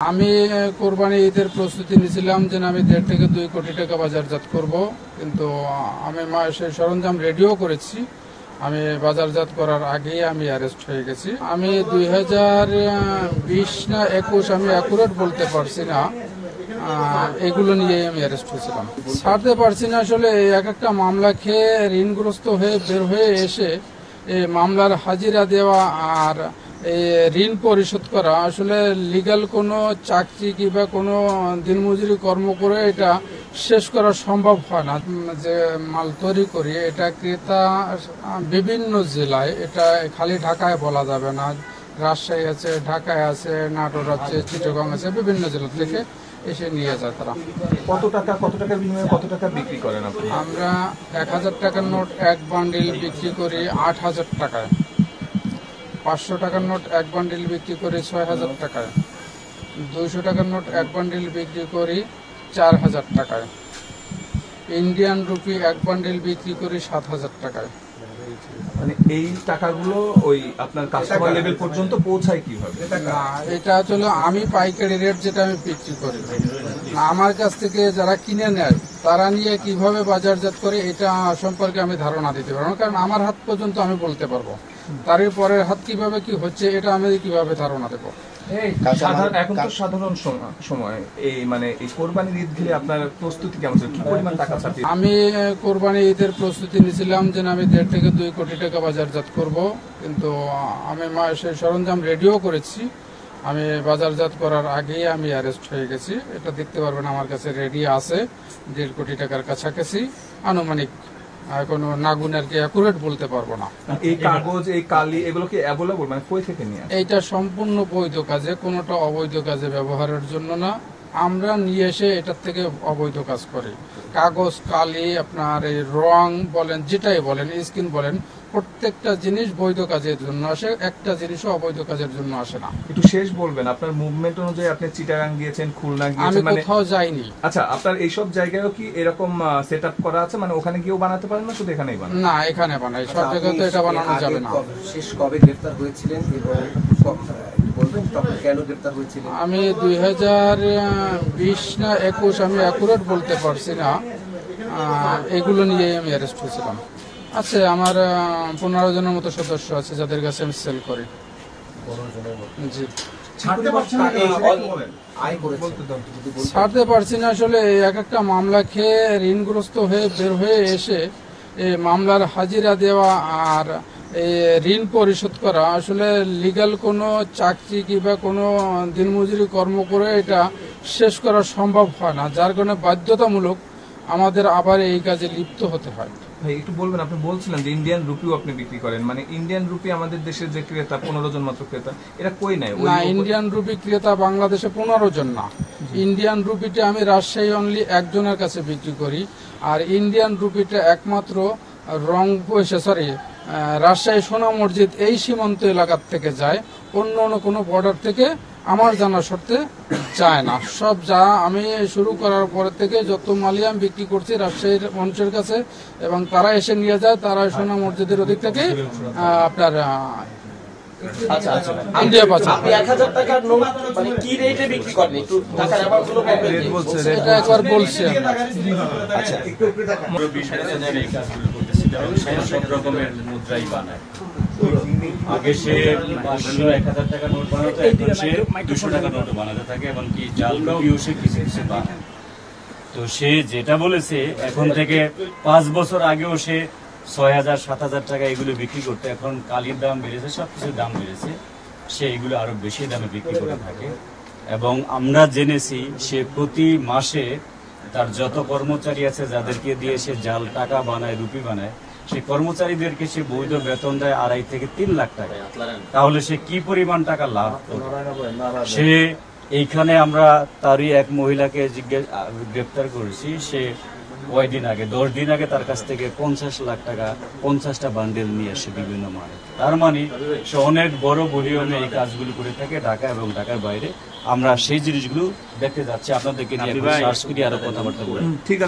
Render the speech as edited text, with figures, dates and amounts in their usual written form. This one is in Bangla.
আমি কোরবানি ঈদের প্রস্তুতি নিয়েছিলাম যে আমি 1.5 থেকে 2 কোটি টাকা বাজারজাত করব, কিন্তু আমি সেই সরঞ্জাম রেডিও করেছি। আমি বাজারজাত করার আগেই আমি অ্যারেস্ট হয়ে গেছি। আমি 2020 না 21 আমি অ্যাকুরেট বলতে পারছি না, এগুলো নিয়ে আমি অ্যারেস্ট হয়েছিলাম। ছাড়তে পারছি না আসলে এক একটা মামলা খেয়ে ঋণগ্রস্ত হয়ে বের হয়ে এসে এই মামলার হাজিরা দেওয়া আর এই ঋণ পরিশোধ করা আসলে লিগ্যাল কোনো চাকরি কিংবা কোনো দিনমজুরি কর্ম করে এটা শেষ করা সম্ভব হয় না। যে মাল তৈরি করি এটা ক্রেতা বিভিন্ন জেলায়, এটা খালি ঢাকায় বলা যাবে না, রাজশাহী আছে, ঢাকায় আছে, নাটোর আছে, চিটাগং আছে, বিভিন্ন জেলা থেকে এসে নিয়ে যায় তারা। কত টাকার বিনিময়ে কত টাকা বিক্রি করেন আপনি? আমরা 1000 টাকার নোট এক বান্ডিল বিক্রি করি 8000 টাকায়, 500 টাকার নোট এক বান্ডিল বিক্রি করি 6000 টাকায়, 200 টাকার নোট এক বান্ডিল বিক্রি করি 4000 টাকায়, ইন্ডিয়ান রুপি এক বান্ডিল বিক্রি করি 7000 টাকায়। মানে এই টাকাগুলো ওই আপনার কাস্টমার লেভেল পর্যন্ত পৌঁছায় কিভাবে? না, এটা আসলে আমি পাইকারি রেট যেটা আমি বিক্রি করি, আমার কাছ থেকে যারা কিনে নেয় তারা নিয়ে কিভাবে বাজারজাত করে এটা সম্পর্কে আমি ধারণা দিতে পারবো না, কারণ আমার হাত পর্যন্ত আমি বলতে পারবো, তার পরের হাত কিভাবে কি হচ্ছে এটা আমি কিভাবে ধারণা দেবো। এখন তো সাধারণ সময় এই মানে এই কোরবানির ঈদ ঘিরে আপনার প্রস্তুতি কেমন ছিল? কি পরিমাণ টাকা ছাড়তে? আমি কোরবানি ঈদের প্রস্তুতি নিয়েছিলাম যে আমি 1.5 থেকে 2 কোটি টাকা বাজারজাত করব, কিন্তু আমি সেই সরঞ্জাম রেডিও করেছি। আমি বাজারজাত করার আগেই আমি অ্যারেস্ট হয়ে গেছি। এটা দেখতে পারবেন আমার কাছে রেডি আছে 1.5 কোটি টাকার কাছাকাছি আনুমানিক। কোনো নাগুনের কি অ্যাকুরেট বলতে পারবো না। এই কাগজ, এই কালি, এগুলো কি অ্যাভেলেবল, মানে কই থেকে নিয়ে? এইটা সম্পূর্ণ বৈধ কাজে, কোনোটা অবৈধ কাজে ব্যবহারের জন্য না। আমরা নিয়ে এসে এটার থেকে অবৈধ কাজ করি। কাগজ, কালি, আপনার এই রং বলেন, যেটাই বলেন, স্কিন বলেন, প্রত্যেকটা জিনিস বৈধ কাজের জন্য আসে, একটা জিনিসও অবৈধ কাজের জন্য আসে না। একটু শেষ বলবেন, আপনার মুভমেন্ট অনুযায়ী আপনি চিটাগাং গিয়েছেন, খুলনা গিয়েছেন, আমি মানে কোথাও যাইনি। আচ্ছা, আপনার এইসব জায়গায়ও কি এরকম সেট আপ করা আছে? মানে ওখানে গিয়েও বানাতে পারেন না, শুধু এখানেই বানান? না, এখানে বানাই, সব জায়গায় তো এটা বানানো যাবে না। শেষ কবে গ্রেফতার হয়েছিলেন এবং কেন গ্রেফতার হয়েছিলেন? আমি 2020 না 21 আমি অ্যাকুরেট বলতে পারছি না, এগুলো নিয়ে আমি অ্যারেস্ট হয়েছিলাম। আছে আমার 15 জনের মতো সদস্য আছে যাদের কাছে আমি সেল করি। জি, ছাড়তে পারছি না আসলে এক একটা মামলা খেয়ে ঋণগ্রস্ত হয়ে বের হয়ে এসে এই মামলার হাজিরা দেওয়া আর এই ঋণ পরিশোধ করা আসলে লিগ্যাল কোনো চাকরি কিংবা কোনো দিনমজুরি কর্ম করে এটা শেষ করা সম্ভব হয় না, যার কারণে বাধ্যতামূলক আমাদের আবার এই কাজে লিপ্ত হতে হয়। ভাই একটু বলবেন, আপনি বলছিলেন যে ইন্ডিয়ান রুপিও আপনি বিক্রি করেন, মানে ইন্ডিয়ান রুপি আমাদের দেশের যে ক্রেতা 15 জন মাত্র ক্রেতা, এরা কই নেয়? না, ইন্ডিয়ান রুপি ক্রেতা বাংলাদেশে 15 জন না। ইন্ডিয়ান রুপিটা আমি রাজশাহী অনলি একজনের কাছে বিক্রি করি, আর ইন্ডিয়ান রুপিটা একমাত্র রাজশাহী সোনা মসজিদ এই সীমান্ত এলাকার থেকে যায়, অন্য কোনো বর্ডার থেকে আমার জানা সত্ত্বে যায় না। সব যা আমি শুরু করার পর থেকে যত মালই আমি বিক্রি করছি রাজশাহীর মানুষের কাছে, এবং তারা এসে নিয়ে যায়, তারা সোনা মসজিদের ওদিক থেকে আপনার ইন্ডিয়া পাচ্ছে। আপনি 1000 টাকার নোট মানে কি রেটে বিক্রি করেন? একটু টাকার অ্যামাউন্টগুলো বলবেন? এটা একবার বলছি। আচ্ছা, একটু দেখান। সব রকমের মুদ্রাই বানায়। আগে সে 500 1000 টাকা নোট বানাতো, এখন সে 200 টাকা নোট বানাতে থাকে, এমনকি জাল রুপিও সে কিছু কিছু বানায়। তো সে যেটা বলেছে, এখন থেকে 5 বছর আগেও সে 6000 7000 টাকা এগুলো বিক্রি করতে, এখন কালির দাম বেড়েছে, সবকিছুর দাম বেড়েছে, সে এগুলো আরো বেশি দামে বিক্রি করে থাকে। এবং আমরা জেনেছি সে প্রতি মাসে তার যত কর্মচারী আছে যাদেরকে দিয়ে সে জাল টাকা বানায়, রুপি বানায়, সেই কর্মচারীদেরকে সে বৈধ বেতন দেয় 2.5 থেকে 3 লাখ টাকা। তাহলে সে কি পরিমাণ টাকা লাভ করে? সে এইখানে আমরা তারই এক মহিলাকে গ্রেপ্তার করেছি, সে কয়দিন আগে 10 দিন আগে তার কাছ থেকে 50 লাখ টাকা 50টা বান্ডেল নিয়ে আসে বিভিন্ন মানে। তার মানে সে অনেক বড় ভলিউমে এই কাজগুলো করে থাকে ঢাকা এবং ঢাকার বাইরে। আমরা সেই জিনিসগুলো দেখতে যাচ্ছি, আপনাদেরকে নিয়ে সার্চ করি, আরো কথাবার্তা বলি। ঠিক আছে।